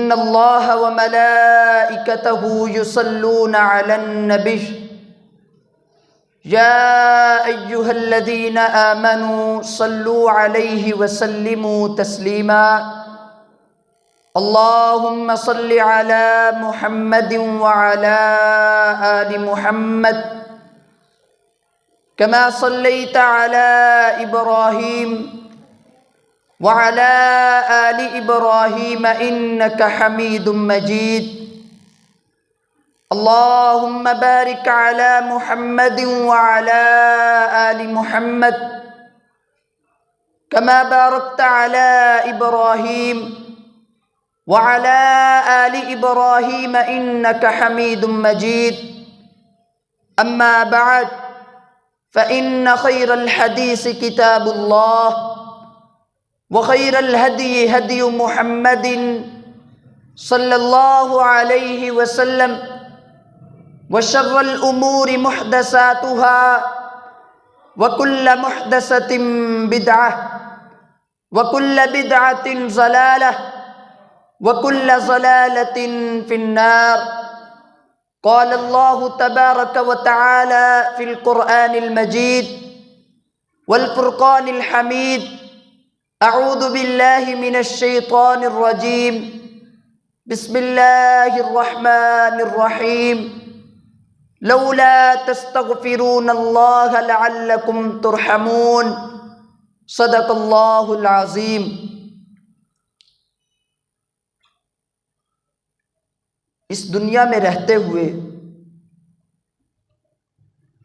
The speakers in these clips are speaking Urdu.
ان اللہ وملائکتہ یصلون علی النبی یا ایہا الذین آمنوا صلوا علیہ وسلموا تسلیما اللہم صل علی محمد وعلی آل محمد کما صلیت علی ابراہیم وعلى آل إبراهيم إنك حميد مجيد اللهم بارك على محمد وعلى آل محمد كما باركت على إبراهيم وعلى آل إبراهيم إنك حميد مجيد أما بعد فإن خير الحديث كتاب الله وخير الهدي هدي محمد صلى الله عليه وسلم وشر الأمور محدثاتها وكل محدثة بدعة وكل بدعة ضلالة وكل ضلالة في النار قال الله تبارك وتعالى في القرآن المجيد والفرقان الحميد اعوذ باللہ من الشیطان الرجیم بسم اللہ الرحمن الرحیم لولا تستغفرون اللہ لعلکم ترحمون صدق اللہ العظیم۔ اس دنیا میں رہتے ہوئے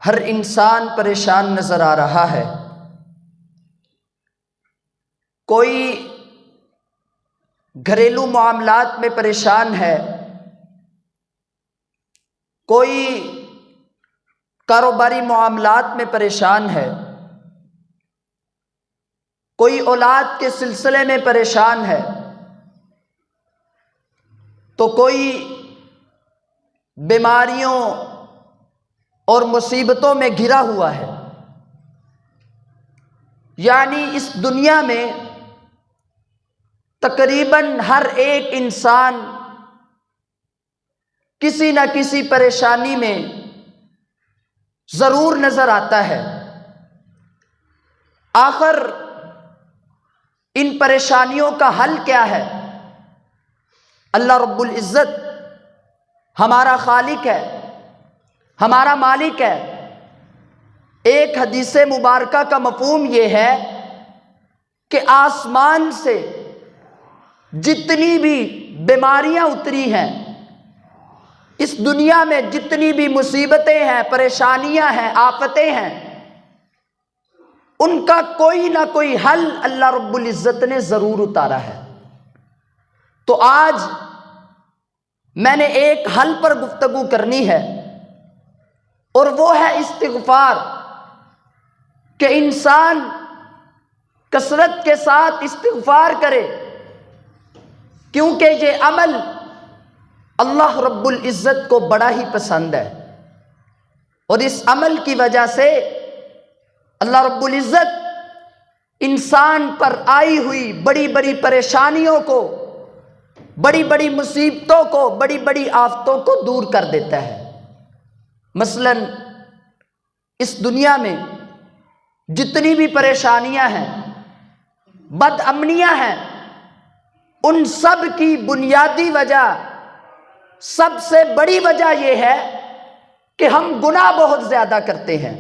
ہر انسان پریشان نظر آ رہا ہے۔ کوئی گھریلو معاملات میں پریشان ہے، کوئی کاروباری معاملات میں پریشان ہے، کوئی اولاد کے سلسلے میں پریشان ہے، تو کوئی بیماریوں اور مصیبتوں میں گھرا ہوا ہے۔ یعنی اس دنیا میں تقریباً ہر ایک انسان کسی نہ کسی پریشانی میں ضرور نظر آتا ہے۔ آخر ان پریشانیوں کا حل کیا ہے؟ اللہ رب العزت ہمارا خالق ہے، ہمارا مالک ہے۔ ایک حدیث مبارکہ کا مفہوم یہ ہے کہ آسمان سے جتنی بھی بیماریاں اتری ہیں، اس دنیا میں جتنی بھی مصیبتیں ہیں، پریشانیاں ہیں، آفتیں ہیں، ان کا کوئی نہ کوئی حل اللہ رب العزت نے ضرور اتارا ہے۔ تو آج میں نے ایک حل پر گفتگو کرنی ہے، اور وہ ہے استغفار، کہ انسان کثرت کے ساتھ استغفار کرے، کیونکہ یہ عمل اللہ رب العزت کو بڑا ہی پسند ہے، اور اس عمل کی وجہ سے اللہ رب العزت انسان پر آئی ہوئی بڑی بڑی پریشانیوں کو، بڑی بڑی مصیبتوں کو، بڑی بڑی آفتوں کو دور کر دیتا ہے۔ مثلا اس دنیا میں جتنی بھی پریشانیاں ہیں، بد امنیاں ہیں، ان سب کی بنیادی وجہ، سب سے بڑی وجہ یہ ہے کہ ہم گناہ بہت زیادہ کرتے ہیں۔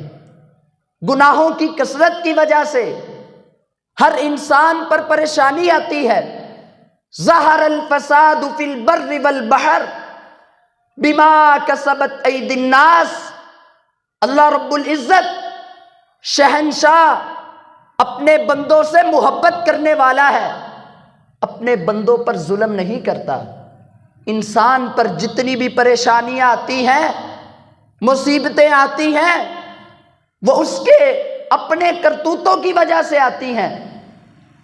گناہوں کی کثرت کی وجہ سے ہر انسان پر پریشانی آتی ہے۔ ظہر الفساد فی البر والبحر بما کسبت ایدی الناس۔ اللہ رب العزت شہنشاہ اپنے بندوں سے محبت کرنے والا ہے، اپنے بندوں پر ظلم نہیں کرتا۔ انسان پر جتنی بھی پریشانیاں آتی ہیں، مصیبتیں آتی ہیں، وہ اس کے اپنے کرتوتوں کی وجہ سے آتی ہیں،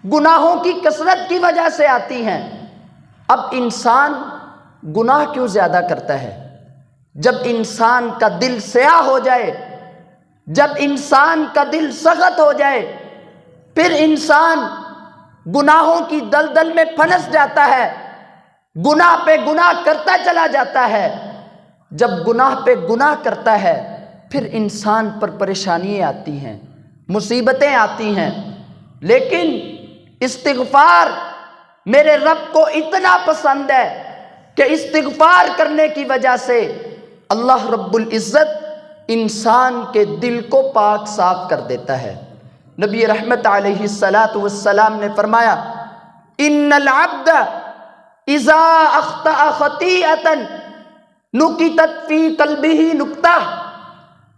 گناہوں کی کثرت کی وجہ سے آتی ہیں۔ اب انسان گناہ کیوں زیادہ کرتا ہے؟ جب انسان کا دل سیاہ ہو جائے، جب انسان کا دل سخت ہو جائے، پھر انسان گناہوں کی دلدل میں پھنس جاتا ہے، گناہ پہ گناہ کرتا چلا جاتا ہے۔ جب گناہ پہ گناہ کرتا ہے پھر انسان پر پریشانیاں آتی ہیں، مصیبتیں آتی ہیں، لیکن استغفار میرے رب کو اتنا پسند ہے کہ استغفار کرنے کی وجہ سے اللہ رب العزت انسان کے دل کو پاک صاف کر دیتا ہے۔ نبی رحمت علیہ السلام نے فرمایا ان العبد اذا اخطأ خطیئۃ نکتت فی قلبہ نکتہ،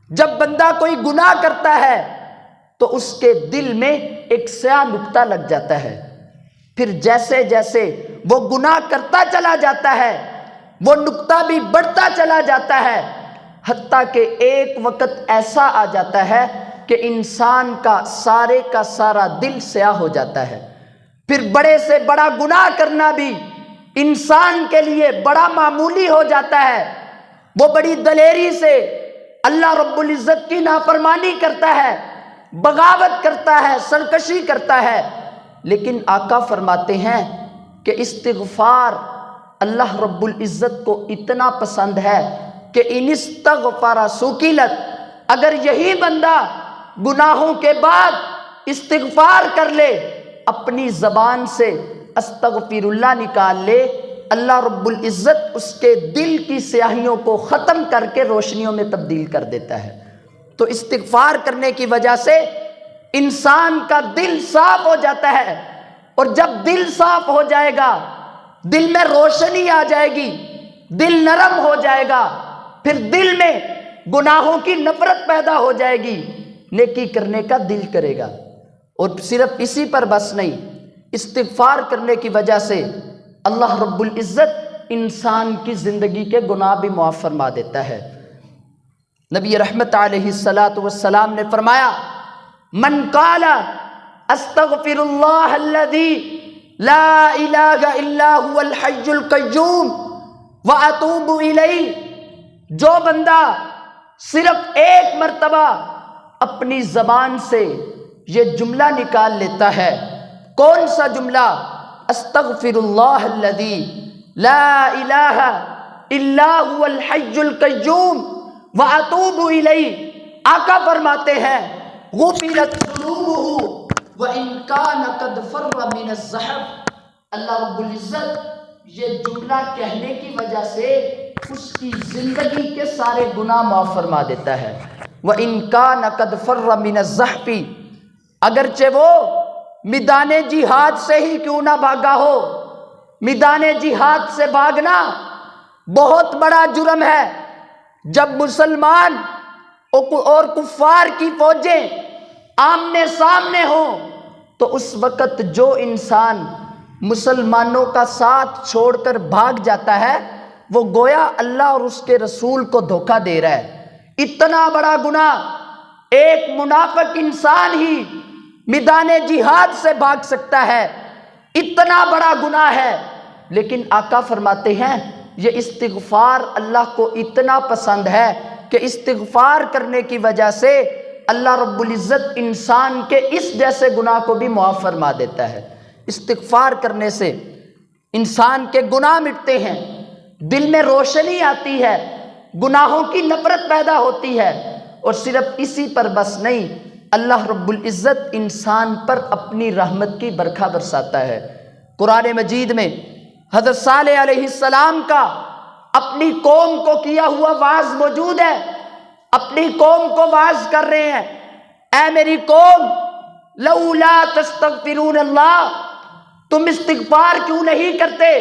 جب بندہ کوئی گناہ کرتا ہے تو اس کے دل میں ایک سیاہ نقطہ لگ جاتا ہے، پھر جیسے جیسے وہ گناہ کرتا چلا جاتا ہے وہ نقطہ بھی بڑھتا چلا جاتا ہے، حتیٰ کہ ایک وقت ایسا آ جاتا ہے کہ انسان کا سارا دل سیاہ ہو جاتا ہے۔ پھر بڑے سے بڑا گناہ کرنا بھی انسان کے لیے بڑا معمولی ہو جاتا ہے، وہ بڑی دلیری سے اللہ رب العزت کی نافرمانی کرتا ہے، بغاوت کرتا ہے، سرکشی کرتا ہے، لیکن آقا فرماتے ہیں کہ استغفار اللہ رب العزت کو اتنا پسند ہے کہ ان استغفر سکلت، اگر یہی بندہ گناہوں کے بعد استغفار کر لے، اپنی زبان سے استغفر اللہ نکال لے، اللہ رب العزت اس کے دل کی سیاہیوں کو ختم کر کے روشنیوں میں تبدیل کر دیتا ہے۔ تو استغفار کرنے کی وجہ سے انسان کا دل صاف ہو جاتا ہے، اور جب دل صاف ہو جائے گا دل میں روشنی آ جائے گی، دل نرم ہو جائے گا، پھر دل میں گناہوں کی نفرت پیدا ہو جائے گی، نیکی کرنے کا دل کرے گا۔ اور صرف اسی پر بس نہیں، استغفار کرنے کی وجہ سے اللہ رب العزت انسان کی زندگی کے گناہ بھی معاف فرما دیتا ہے۔ نبی رحمت علیہ السلام نے فرمایا من قال استغفر اللہ الذی لا الہ الا هو الحی القیوم واتوب الیہ، جو بندہ صرف ایک مرتبہ اپنی زبان سے یہ جملہ نکال لیتا ہے، کون سا جملہ؟ استغفر اللہ الذی لا الہ الا هو الحی القیوم واتوب الیہ، آقا فرماتے ہیں غفرت ذنوبہ وان کان قد فر من الزحف، اللہ رب العزت یہ جملہ کہنے کی وجہ سے اس کی زندگی کے سارے گناہ معاف فرما دیتا ہے۔ وان کان قد فر من الزحف، اگرچہ وہ میدان جہاد سے ہی کیوں نہ بھاگا ہو، میدان جہاد سے بھاگنا بہت بڑا جرم ہے۔ جب مسلمان اور کفار کی فوجیں آمنے سامنے ہوں تو اس وقت جو انسان مسلمانوں کا ساتھ چھوڑ کر بھاگ جاتا ہے وہ گویا اللہ اور اس کے رسول کو دھوکہ دے رہا ہے۔ اتنا بڑا گناہ ایک منافق انسان ہی میدان جہاد سے بھاگ سکتا ہے، اتنا بڑا گناہ ہے، لیکن آقا فرماتے ہیں یہ استغفار اللہ کو اتنا پسند ہے کہ استغفار کرنے کی وجہ سے اللہ رب العزت انسان کے اس جیسے گناہ کو بھی معاف فرما دیتا ہے۔ استغفار کرنے سے انسان کے گناہ مٹتے ہیں، دل میں روشنی آتی ہے، گناہوں کی نفرت پیدا ہوتی ہے، اور صرف اسی پر بس نہیں، اللہ رب العزت انسان پر اپنی رحمت کی برکھا برساتا ہے۔ قرآن مجید میں حضرت صالح علیہ السلام کا اپنی قوم کو کیا ہوا وعظ موجود ہے۔ اپنی قوم کو وعظ کر رہے ہیں، اے میری قوم لولا تستغفرون اللہ، تم استغفار کیوں نہیں کرتے؟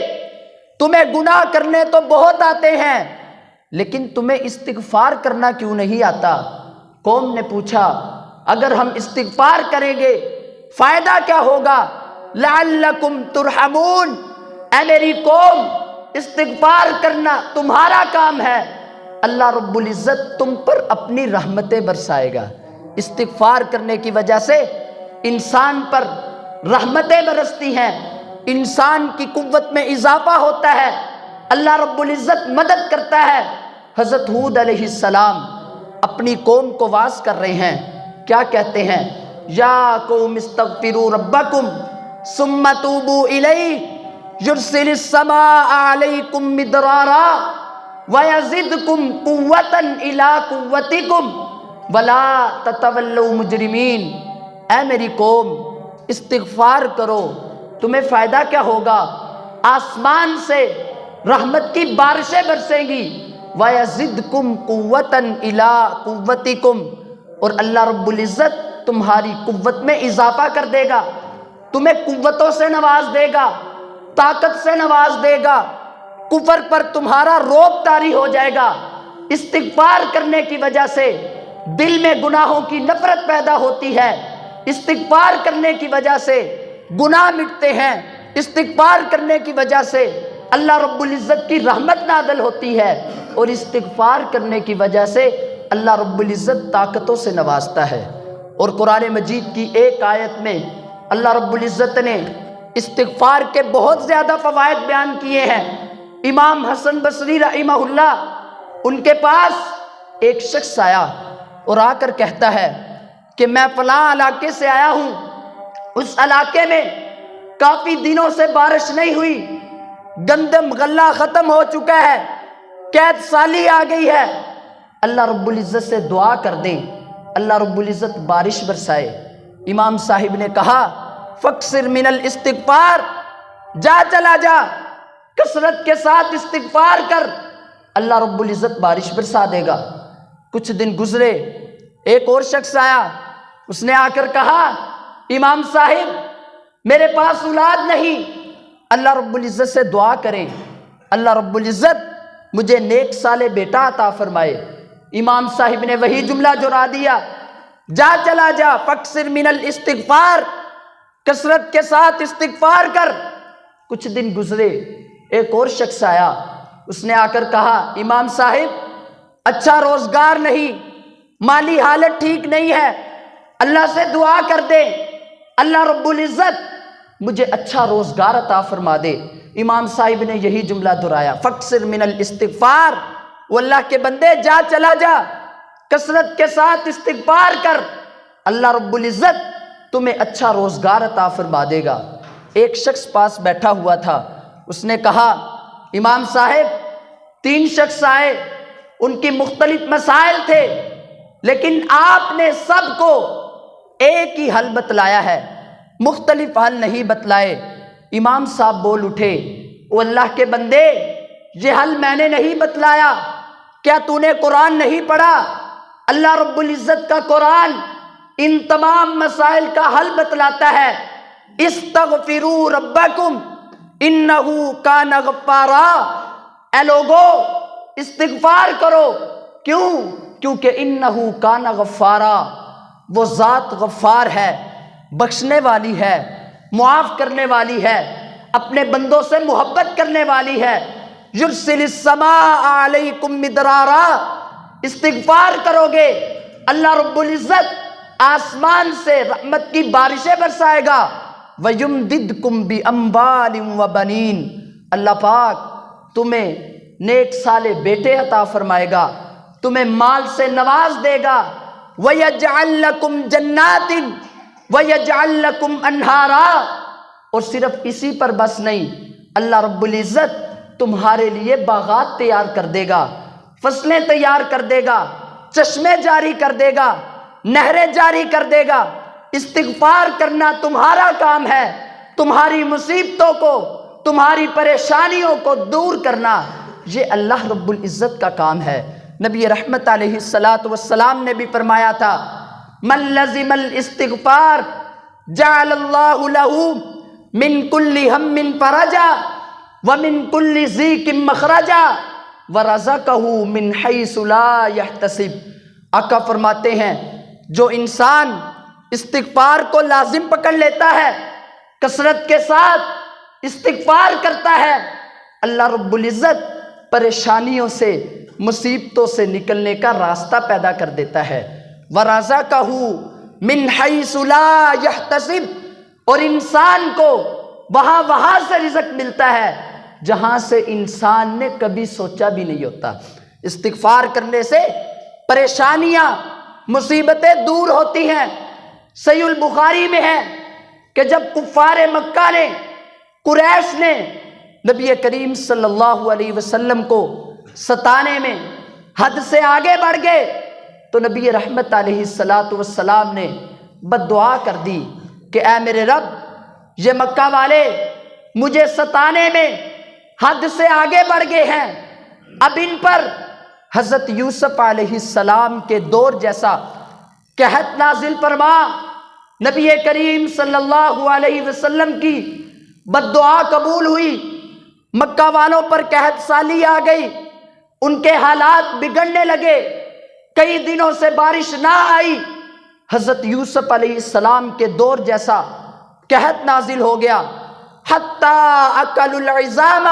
تمہیں گناہ کرنے تو بہت آتے ہیں لیکن تمہیں استغفار کرنا کیوں نہیں آتا؟ قوم نے پوچھا اگر ہم استغفار کریں گے فائدہ کیا ہوگا؟ لعلکم ترحمون، اے میری قوم استغفار کرنا تمہارا کام ہے، اللہ رب العزت تم پر اپنی رحمتیں برسائے گا۔ استغفار کرنے کی وجہ سے انسان پر رحمتیں برستی ہیں، انسان کی قوت میں اضافہ ہوتا ہے، اللہ رب العزت مدد کرتا ہے۔ حضرت ہود علیہ السلام اپنی قوم کو واعظ کر رہے ہیں، کیا کہتے ہیں؟ یا قوم استغفروا ربکم ثم توبوا الیہ یرسل السماء علیکم مدرارا ویزدکم قوتا الی قوتکم ولا تتولوا مجرمین۔ اے میری قوم، استغفار کرو، تمہیں فائدہ کیا ہوگا؟ آسمان سے رحمت کی بارشیں برسیں گی۔ وَيَزِدْكُمْ قُوَّةً إِلَىٰ قُوَّتِكُمْ، اور اللہ رب العزت تمہاری قوت میں اضافہ کر دے گا، تمہیں قوتوں سے نواز دے گا، طاقت سے نواز دے گا، کفر پر تمہارا رعب طاری ہو جائے گا۔ استغفار کرنے کی وجہ سے دل میں گناہوں کی نفرت پیدا ہوتی ہے، استغفار کرنے کی وجہ سے گناہ مٹتے ہیں، استغفار کرنے کی وجہ سے اللہ رب العزت کی رحمت نازل ہوتی ہے، اور استغفار کرنے کی وجہ سے اللہ رب العزت طاقتوں سے نوازتا ہے۔ اور قرآن مجید کی ایک آیت میں اللہ رب العزت نے استغفار کے بہت زیادہ فوائد بیان کیے ہیں۔ امام حسن بصری رحمہ اللہ، ان کے پاس ایک شخص آیا اور آ کر کہتا ہے کہ میں فلاں علاقے سے آیا ہوں، اس علاقے میں کافی دنوں سے بارش نہیں ہوئی، گندم غلہ ختم ہو چکا ہے، قحط سالی آ گئی ہے، اللہ رب العزت سے دعا کر دیں، اللہ رب العزت بارش برسائے۔ امام صاحب نے کہا فَاكْثِرْ مِنَ الْاِسْتِغْفَارِ، جا چلا جا، کثرت کے ساتھ استغفار کر، اللہ رب العزت بارش برسا دے گا۔ کچھ دن گزرے، ایک اور شخص آیا، اس نے آ کر کہا امام صاحب میرے پاس اولاد نہیں، اللہ رب العزت سے دعا کریں، اللہ رب العزت مجھے نیک صالح بیٹا عطا فرمائے۔ امام صاحب نے وہی جملہ دہرا دیا، جا چلا جا، فَاكْثِرْ مِنَ الْاِسْتِغْفَارِ، کثرت کے ساتھ استغفار کر۔ کچھ دن گزرے، ایک اور شخص آیا، اس نے آ کر کہا امام صاحب اچھا روزگار نہیں، مالی حالت ٹھیک نہیں ہے، اللہ سے دعا کر دے، اللہ رب العزت مجھے اچھا روزگار عطا فرما دے۔ امام صاحب نے یہی جملہ دہرایا، فَاكْثِرْ مِنَ الْاِسْتِغْفَارِ، وہ اللہ کے بندے جا چلا جا، کثرت کے ساتھ استغفار کر، اللہ رب العزت تمہیں اچھا روزگار عطا فرما دے گا۔ ایک شخص پاس بیٹھا ہوا تھا، اس نے کہا امام صاحب 3 شخص آئے، ان کی مختلف مسائل تھے، لیکن آپ نے سب کو ایک ہی حل بتلایا ہے، مختلف حل نہیں بتلائے۔ امام صاحب بول اٹھے، او اللہ کے بندے یہ حل میں نے نہیں بتلایا، کیا تو نے قرآن نہیں پڑھا؟ اللہ رب العزت کا قرآن ان تمام مسائل کا حل بتلاتا ہے۔ استغفروا ربکم انہ کان غفارا، اے لوگو استغفار کرو، کیوں؟ کیونکہ انہ کان غفارا، وہ ذات غفار ہے، بخشنے والی ہے، معاف کرنے والی ہے، اپنے بندوں سے محبت کرنے والی ہے۔ یرسل السماء علیکم مدرارا، استغفار کرو گے اللہ رب العزت آسمان سے رحمت کی بارشیں برسائے گا۔ وَيُمْدِدْكُمْ بِأَمْوَالٍ وَبَنِينَ، اللہ پاک تمہیں نیک صالح بیٹے عطا فرمائے گا، تمہیں مال سے نواز دے گا۔ وَيَجْعَلْ لَكُمْ جَنَّاتٍ وَيَجْعَلْ لَكُمْ أَنْهَارًا، اور صرف اسی پر بس نہیں، اللہ رب العزت تمہارے لیے باغات تیار کر دے گا، فصلیں تیار کر دے گا، چشمے جاری کر دے گا، نہریں جاری کر دے گا۔ استغفار کرنا تمہارا کام ہے، تمہاری مصیبتوں کو، تمہاری پریشانیوں کو دور کرنا یہ اللہ رب العزت کا کام ہے۔ نبی رحمت علیہ السلام نے بھی فرمایا تھا من لزم الاستغفار جعل اللہ له من کل ہم فرجا ومن کل ضیق مخرجا ورزقہ من حیث لا یحتسب۔ آقا فرماتے ہیں جو انسان استغفار کو لازم پکڑ لیتا ہے، کثرت کے ساتھ استغفار کرتا ہے، اللہ رب العزت پریشانیوں سے، مصیبتوں سے نکلنے کا راستہ پیدا کر دیتا ہے۔ وَرَزَقَهُ مِنْ حَيْثُ لَا يَحْتَسِبُ، اور انسان کو وہاں سے رزق ملتا ہے جہاں سے انسان نے کبھی سوچا بھی نہیں ہوتا۔ استغفار کرنے سے پریشانیاں، مصیبتیں دور ہوتی ہیں۔ صحیح البخاری میں ہے کہ جب کفار مکہ نے، قریش نے نبی کریم صلی اللہ علیہ وسلم کو ستانے میں حد سے آگے بڑھ گئے تو نبی رحمت علیہ السلام نے بد دعا کر دی کہ اے میرے رب، یہ مکہ والے مجھے ستانے میں حد سے آگے بڑھ گئے ہیں، اب ان پر حضرت یوسف علیہ السلام کے دور جیسا قحط نازل فرما۔ نبی کریم صلی اللہ علیہ وسلم کی بد دعا قبول ہوئی، مکہ والوں پر قحط سالی آ گئی، ان کے حالات بگڑنے لگے، کئی دنوں سے بارش نہ آئی، حضرت یوسف علیہ السلام کے دور جیسا قحط نازل ہو گیا۔ حتیٰ اکلوا العظام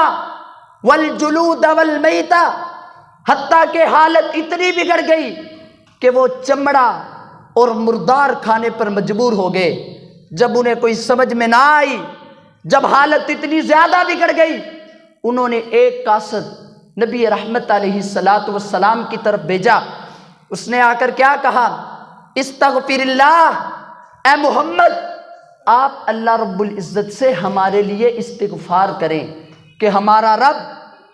والجلود والمیتہ، حتیٰ کہ حالت اتنی بگڑ گئی کہ وہ چمڑا اور مردار کھانے پر مجبور ہو گئے۔ جب انہیں کوئی سمجھ میں نہ آئی، جب حالت اتنی زیادہ بگڑ گئی، انہوں نے ایک قاصد نبی رحمت علیہ السلام کی طرف بھیجا۔ اس نے آ کر کیا کہا؟ استغفر اللہ، اے محمد آپ اللہ رب العزت سے ہمارے لیے استغفار کریں کہ ہمارا رب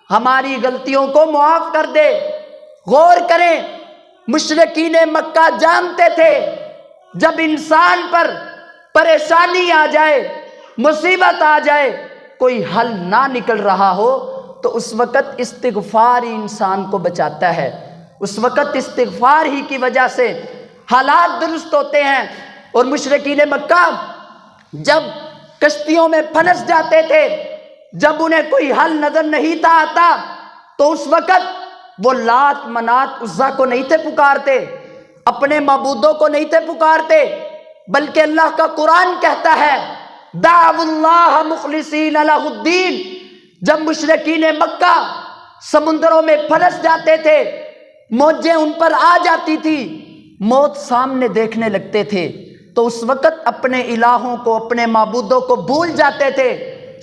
ہماری غلطیوں کو معاف کر دے۔ غور کریں، مشرکین مکہ جانتے تھے جب انسان پر پریشانی آ جائے، مصیبت آ جائے، کوئی حل نہ نکل رہا ہو تو اس وقت استغفار ہی انسان کو بچاتا ہے، اس وقت استغفار ہی کی وجہ سے حالات درست ہوتے ہیں۔ اور مشرکین مکہ جب کشتیوں میں پھنس جاتے تھے، جب انہیں کوئی حل نظر نہیں تھا آتا، تو اس وقت وہ لات منات عزا کو نہیں تھے پکارتے، اپنے معبودوں کو نہیں تھے پکارتے، بلکہ اللہ کا قرآن کہتا ہے دعوا اللہ مخلصین لہ الدین۔ جب مشرکین مکہ سمندروں میں پھنس جاتے تھے، موجیں ان پر آ جاتی تھی، موت سامنے دیکھنے لگتے تھے، تو اس وقت اپنے الہوں کو، اپنے معبودوں کو بھول جاتے تھے،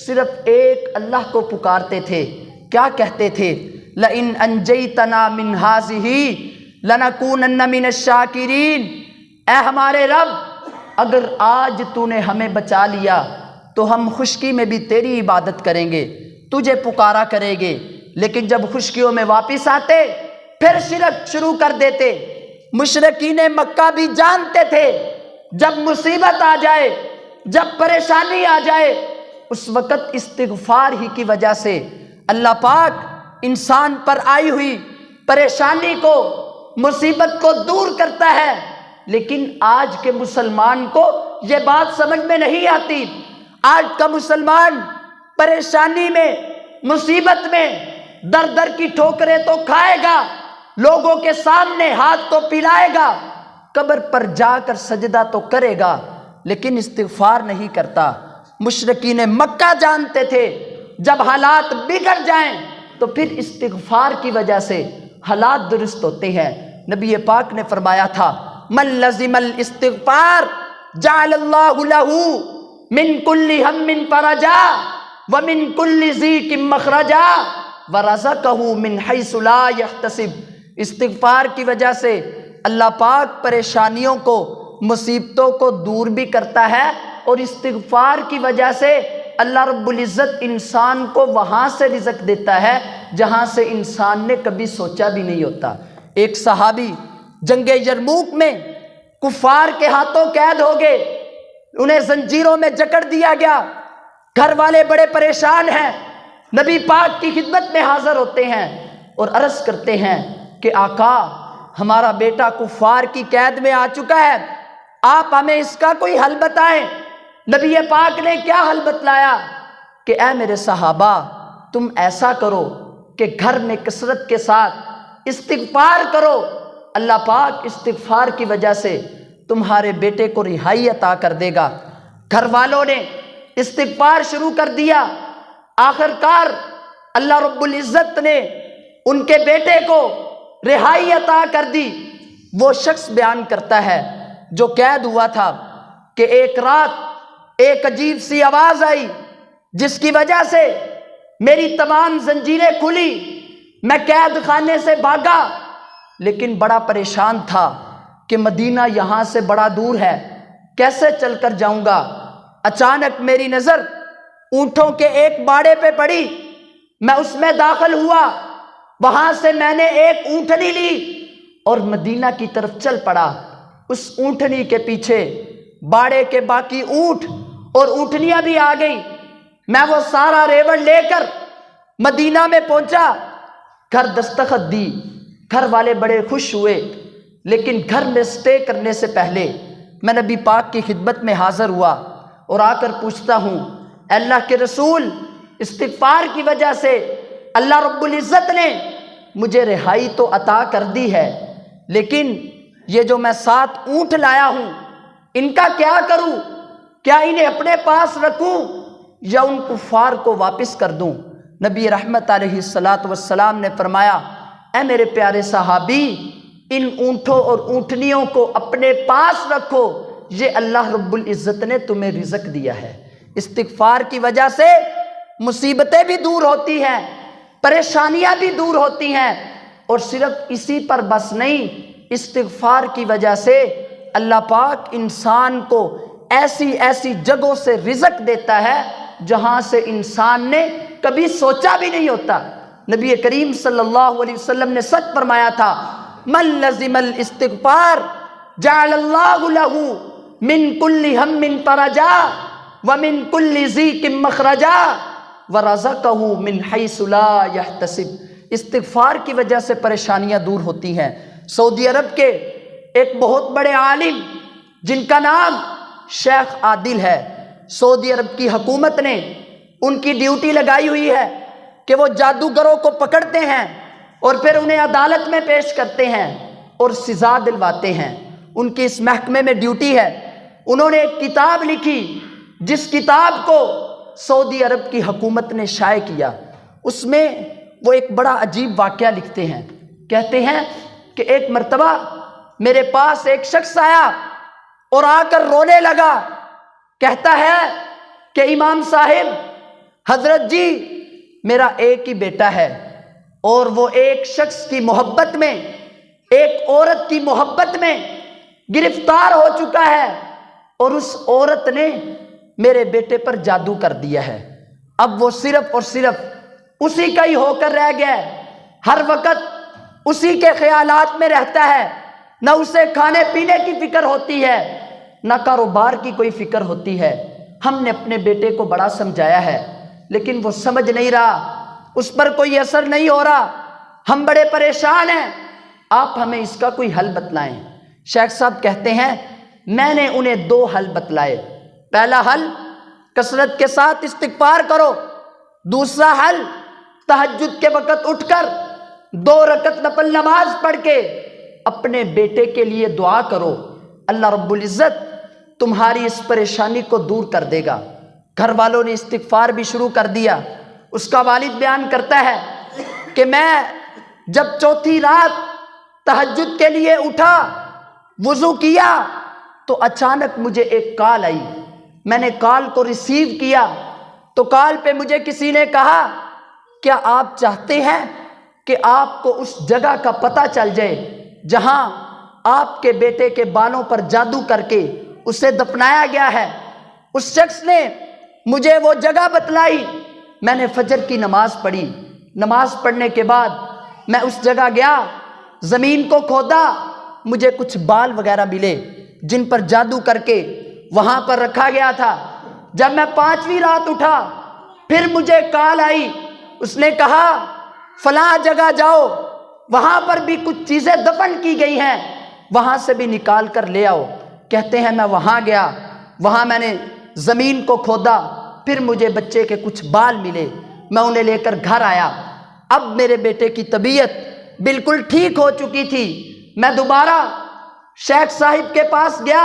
صرف ایک اللہ کو پکارتے تھے۔ کیا کہتے تھے؟ لئن انجیتنا من ہذہ لنکونن من الشاکرین، اے ہمارے رب اگر آج تو نے ہمیں بچا لیا تو ہم خشکی میں بھی تیری عبادت کریں گے، تجھے پکارا کریں گے۔ لیکن جب خشکیوں میں واپس آتے پھر شرک شروع کر دیتے۔ مشرکین مکہ بھی جانتے تھے جب مصیبت آ جائے، جب پریشانی آ جائے، اس وقت استغفار ہی کی وجہ سے اللہ پاک انسان پر آئی ہوئی پریشانی کو، مصیبت کو دور کرتا ہے۔ لیکن آج کے مسلمان کو یہ بات سمجھ میں نہیں آتی۔ آج کا مسلمان پریشانی میں، مصیبت میں در در کی ٹھوکریں تو کھائے گا، لوگوں کے سامنے ہاتھ تو پلائے گا، قبر پر جا کر سجدہ تو کرے گا، لیکن استغفار نہیں کرتا۔ مشرکین مکہ جانتے تھے جب حالات بگڑ جائیں تو پھر استغفار کی وجہ سے حالات درست ہوتے ہیں۔ نبی پاک نے فرمایا تھا من لزم الاستغفار جعل اللہ لہ من کل ہم فرجا ومن کل ضیق مخرجا ورزقہ من حیث لا یحتسب۔ استغفار کی وجہ سے اللہ پاک پریشانیوں کو، مصیبتوں کو دور بھی کرتا ہے، اور استغفار کی وجہ سے اللہ رب العزت انسان کو وہاں سے رزق دیتا ہے جہاں سے انسان نے کبھی سوچا بھی نہیں ہوتا۔ ایک صحابی جنگ یرموک میں کفار کے ہاتھوں قید ہو گئے، انہیں زنجیروں میں جکڑ دیا گیا، گھر والے بڑے پریشان ہیں، نبی پاک کی خدمت میں حاضر ہوتے ہیں اور عرض کرتے ہیں کہ آقا ہمارا بیٹا کفار کی قید میں آ چکا ہے، آپ ہمیں اس کا کوئی حل بتائیں۔ نبی پاک نے کیا حل بتلایا کہ اے میرے صحابہ تم ایسا کرو کہ گھر میں کثرت کے ساتھ استغفار کرو، اللہ پاک استغفار کی وجہ سے تمہارے بیٹے کو رہائی عطا کر دے گا۔ گھر والوں نے استغفار شروع کر دیا، آخر کار اللہ رب العزت نے ان کے بیٹے کو رہائی عطا کر دی۔ وہ شخص بیان کرتا ہے جو قید ہوا تھا کہ ایک رات ایک عجیب سی آواز آئی جس کی وجہ سے میری تمام زنجیریں کھلی، میں قید خانے سے بھاگا، لیکن بڑا پریشان تھا کہ مدینہ یہاں سے بڑا دور ہے، کیسے چل کر جاؤں گا۔ اچانک میری نظر اونٹوں کے ایک باڑے پہ پڑی، میں اس میں داخل ہوا، وہاں سے میں نے ایک اونٹنی لی اور مدینہ کی طرف چل پڑا۔ اس اونٹنی کے پیچھے باڑے کے باقی اونٹ اور اونٹنیاں بھی آ گئی۔ میں وہ سارا ریوڑ لے کر مدینہ میں پہنچا، گھر دستخط دی، گھر والے بڑے خوش ہوئے، لیکن گھر میں سٹے کرنے سے پہلے میں نبی پاک کی خدمت میں حاضر ہوا اور آ کر پوچھتا ہوں، اے اللہ کے رسول، استغفار کی وجہ سے اللہ رب العزت نے مجھے رہائی تو عطا کر دی ہے، لیکن یہ جو میں 7 اونٹ لایا ہوں ان کا کیا کروں؟ کیا انہیں اپنے پاس رکھوں یا ان کفار کو واپس کر دوں؟ نبی رحمت علیہ السلام نے فرمایا، اے میرے پیارے صحابی، ان اونٹوں اور اونٹنیوں کو اپنے پاس رکھو، یہ اللہ رب العزت نے تمہیں رزق دیا ہے۔ استغفار کی وجہ سے مصیبتیں بھی دور ہوتی ہیں، پریشانیاں بھی دور ہوتی ہیں، اور صرف اسی پر بس نہیں، استغفار کی وجہ سے اللہ پاک انسان کو ایسی ایسی جگہوں سے رزق دیتا ہے جہاں سے انسان نے کبھی سوچا بھی نہیں ہوتا۔ نبی کریم صلی اللہ علیہ وسلم نے سچ فرمایا تھا، من لزم الاستغفار جعل اللہ لہ من کل ہم فرجا ومن کل ضیق مخرجا ورزقہ من حیث لا یحتسب۔ استغفار کی وجہ سے پریشانیاں دور ہوتی ہیں۔ سعودی عرب کے ایک بہت بڑے عالم جن کا نام شیخ عادل ہے، سعودی عرب کی حکومت نے ان کی ڈیوٹی لگائی ہوئی ہے کہ وہ جادوگروں کو پکڑتے ہیں اور پھر انہیں عدالت میں پیش کرتے ہیں اور سزا دلواتے ہیں۔ ان کی اس محکمے میں ڈیوٹی ہے۔ انہوں نے ایک کتاب لکھی جس کتاب کو سعودی عرب کی حکومت نے شائع کیا۔ اس میں وہ ایک بڑا عجیب واقعہ لکھتے ہیں، کہتے ہیں کہ ایک مرتبہ میرے پاس ایک شخص آیا اور آ کر رونے لگا، کہتا ہے کہ امام صاحب، حضرت جی، میرا ایک ہی بیٹا ہے اور وہ ایک شخص کی محبت میں، ایک عورت کی محبت میں گرفتار ہو چکا ہے اور اس عورت نے میرے بیٹے پر جادو کر دیا ہے۔ اب وہ صرف اور صرف اسی کا ہی ہو کر رہ گیا ہے، ہر وقت اسی کے خیالات میں رہتا ہے، نہ اسے کھانے پینے کی فکر ہوتی ہے، نہ کاروبار کی کوئی فکر ہوتی ہے۔ ہم نے اپنے بیٹے کو بڑا سمجھایا ہے لیکن وہ سمجھ نہیں رہا، اس پر کوئی اثر نہیں ہو رہا، ہم بڑے پریشان ہیں، آپ ہمیں اس کا کوئی حل بتلائیں۔ شیخ صاحب کہتے ہیں میں نے انہیں 2 حل بتلائے۔ پہلا حل، کثرت کے ساتھ استغفار کرو۔ دوسرا حل، تہجد کے وقت اٹھ کر 2 رکعت نفل نماز پڑھ کے اپنے بیٹے کے لیے دعا کرو، اللہ رب العزت تمہاری اس پریشانی کو دور کر دے گا۔ گھر والوں نے استغفار بھی شروع کر دیا۔ اس کا والد بیان کرتا ہے کہ میں جب 4تھی رات تہجد کے لیے اٹھا، وضو کیا، تو اچانک مجھے ایک کال آئی۔ میں نے کال کو ریسیو کیا تو کال پہ مجھے کسی نے کہا، کیا آپ چاہتے ہیں کہ آپ کو اس جگہ کا پتہ چل جائے جہاں آپ کے بیٹے کے بالوں پر جادو کر کے اسے دفنایا گیا ہے؟ اس شخص نے مجھے وہ جگہ بتلائی۔ میں نے فجر کی نماز پڑھی، نماز پڑھنے کے بعد میں اس جگہ گیا، زمین کو کھودا، مجھے کچھ بال وغیرہ ملے جن پر جادو کر کے وہاں پر رکھا گیا تھا۔ جب میں 5ویں رات اٹھا، پھر مجھے کال آئی، اس نے کہا فلاں جگہ جاؤ، وہاں پر بھی کچھ چیزیں دفن کی گئی ہیں، وہاں سے بھی نکال کر لے آؤ۔ کہتے ہیں میں وہاں گیا، وہاں میں نے زمین کو کھودا، پھر مجھے بچے کے کچھ بال ملے، میں انہیں لے کر گھر آیا۔ اب میرے بیٹے کی طبیعت بالکل ٹھیک ہو چکی تھی۔ میں دوبارہ شیخ صاحب کے پاس گیا۔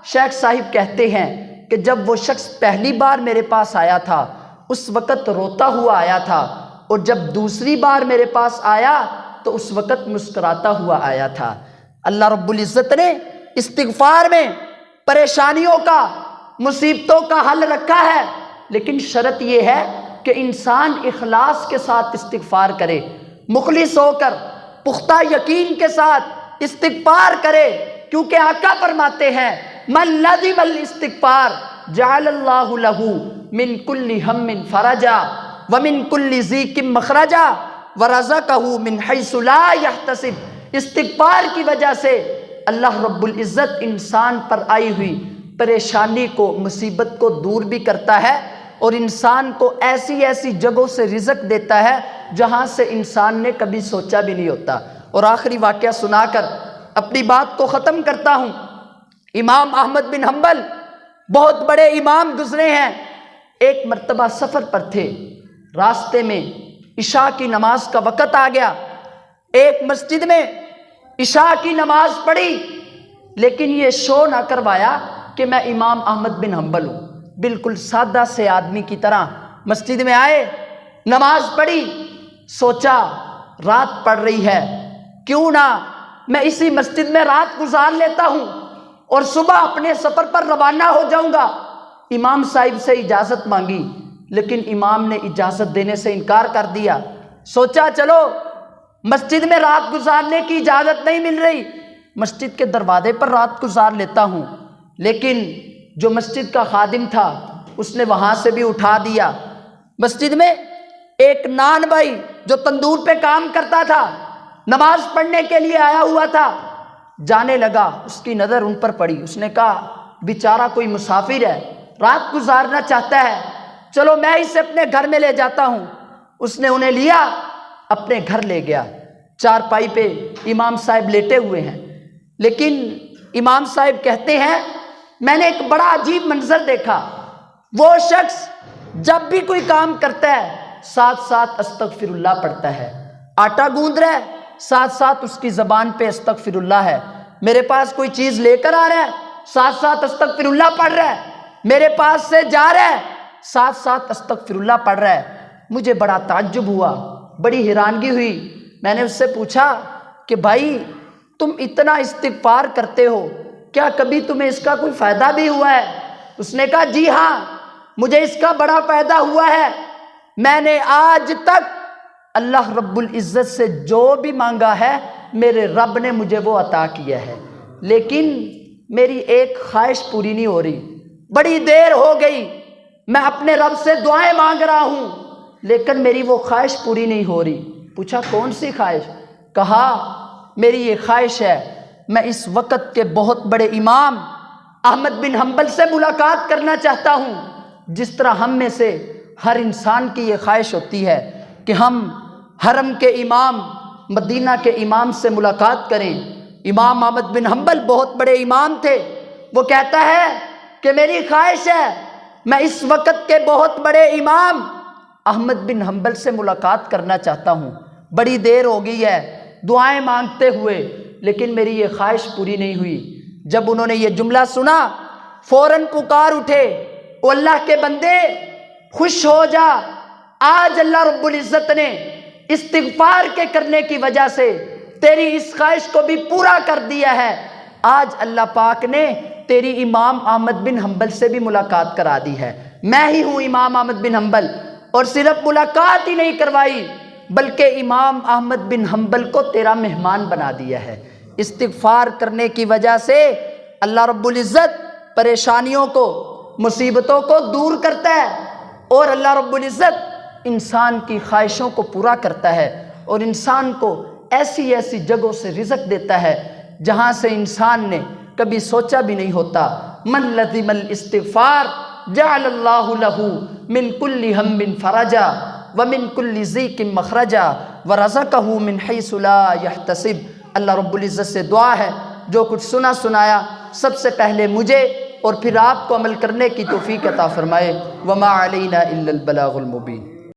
شیخ صاحب کہتے ہیں کہ جب وہ شخص پہلی بار میرے پاس آیا تھا اس وقت روتا ہوا آیا تھا، اور جب دوسری بار میرے پاس آیا تو اس وقت مسکراتا ہوا آیا تھا۔ اللہ رب العزت نے استغفار میں پریشانیوں کا، مصیبتوں کا حل رکھا ہے، لیکن شرط یہ ہے کہ انسان اخلاص کے ساتھ استغفار کرے، مخلص ہو کر، پختہ یقین کے ساتھ استغفار کرے، کیونکہ آقا فرماتے ہیں من لزم الاستغفار جعل اللہ لہ من کل ہم فرجا۔ وَمِن كُلِّ ضِيقٍ مَخْرَجًا وَرَزَقَهُ مِنْ حَيْثُ لَا يَحْتَسِبُ۔ استغفار کی وجہ سے اللہ رب العزت انسان پر آئی ہوئی پریشانی کو، مصیبت کو دور بھی کرتا ہے، اور انسان کو ایسی ایسی جگہوں سے رزق دیتا ہے جہاں سے انسان نے کبھی سوچا بھی نہیں ہوتا۔ اور آخری واقعہ سنا کر اپنی بات کو ختم کرتا ہوں۔ امام احمد بن حنبل بہت بڑے امام گزرے ہیں۔ ایک مرتبہ سفر پر تھے، راستے میں عشاء کی نماز کا وقت آ گیا۔ ایک مسجد میں عشاء کی نماز پڑھی، لیکن یہ شو نہ کروایا کہ میں امام احمد بن حنبل ہوں۔ بالکل سادہ سے آدمی کی طرح مسجد میں آئے، نماز پڑھی، سوچا رات پڑ رہی ہے، کیوں نہ میں اسی مسجد میں رات گزار لیتا ہوں اور صبح اپنے سفر پر روانہ ہو جاؤں گا۔ امام صاحب سے اجازت مانگی، لیکن امام نے اجازت دینے سے انکار کر دیا۔ سوچا چلو مسجد میں رات گزارنے کی اجازت نہیں مل رہی، مسجد کے دروازے پر رات گزار لیتا ہوں۔ لیکن جو مسجد کا خادم تھا اس نے وہاں سے بھی اٹھا دیا۔ مسجد میں ایک نان بھائی جو تندور پہ کام کرتا تھا، نماز پڑھنے کے لیے آیا ہوا تھا، جانے لگا، اس کی نظر ان پر پڑی۔ اس نے کہا بیچارہ کوئی مسافر ہے، رات گزارنا چاہتا ہے، چلو میں اسے اپنے گھر میں لے جاتا ہوں۔ اس نے انہیں لیا، اپنے گھر لے گیا۔ چارپائی پہ امام صاحب لیٹے ہوئے ہیں، لیکن امام صاحب کہتے ہیں میں نے ایک بڑا عجیب منظر دیکھا۔ وہ شخص جب بھی کوئی کام کرتا ہے ساتھ ساتھ استغفر اللہ پڑھتا ہے، آٹا گوندھ رہا ہے ساتھ ساتھ اس کی زبان پہ استغفر اللہ ہے، میرے پاس کوئی چیز لے کر آ رہا ہے ساتھ ساتھ استغفر اللہ پڑھ رہا ہے، میرے پاس سے جا رہا ہے ساتھ ساتھ استغفر اللہ پڑھ رہا ہے۔ مجھے بڑا تعجب ہوا، بڑی حیرانگی ہوئی۔ میں نے اس سے پوچھا کہ بھائی تم اتنا استغفار کرتے ہو، کیا کبھی تمہیں اس کا کوئی فائدہ بھی ہوا ہے؟ اس نے کہا جی ہاں، مجھے اس کا بڑا فائدہ ہوا ہے۔ میں نے آج تک اللہ رب العزت سے جو بھی مانگا ہے میرے رب نے مجھے وہ عطا کیا ہے، لیکن میری ایک خواہش پوری نہیں ہو رہی۔ بڑی دیر ہو گئی میں اپنے رب سے دعائیں مانگ رہا ہوں، لیکن میری وہ خواہش پوری نہیں ہو رہی۔ پوچھا کون سی خواہش؟ کہا میری یہ خواہش ہے میں اس وقت کے بہت بڑے امام احمد بن حنبل سے ملاقات کرنا چاہتا ہوں، جس طرح ہم میں سے ہر انسان کی یہ خواہش ہوتی ہے کہ ہم حرم کے امام، مدینہ کے امام سے ملاقات کریں۔ امام احمد بن حنبل بہت بڑے امام تھے۔ وہ کہتا ہے کہ میری خواہش ہے میں اس وقت کے بہت بڑے امام احمد بن حنبل سے ملاقات کرنا چاہتا ہوں۔ بڑی دیر ہو گئی ہے دعائیں مانگتے ہوئے، لیکن میری یہ خواہش پوری نہیں ہوئی۔ جب انہوں نے یہ جملہ سنا فوراً پکار اٹھے، او اللہ کے بندے خوش ہو جا، آج اللہ رب العزت نے استغفار کے کرنے کی وجہ سے تیری اس خواہش کو بھی پورا کر دیا ہے۔ آج اللہ پاک نے تیری امام احمد بن حنبل سے بھی ملاقات کرا دی ہے۔ میں ہی ہوں امام احمد بن حنبل، اور صرف ملاقات ہی نہیں کروائی بلکہ امام احمد بن حنبل کو تیرا مہمان بنا دیا ہے۔ استغفار کرنے کی وجہ سے اللہ رب العزت پریشانیوں کو، مصیبتوں کو دور کرتا ہے، اور اللہ رب العزت انسان کی خواہشوں کو پورا کرتا ہے، اور انسان کو ایسی ایسی جگہوں سے رزق دیتا ہے جہاں سے انسان نے کبھی سوچا بھی نہیں ہوتا۔ من لزم الاستغفار جعل اللہ لہ من کل ہم فرجا ومن کل ضیق مخرجا ورزقہ من حیث لا یحتسب۔ اللہ رب العزت سے دعا ہے جو کچھ سنا سنایا سب سے پہلے مجھے اور پھر آپ کو عمل کرنے کی توفیق عطا فرمائے۔ وما علینا الا البلاغ المبین۔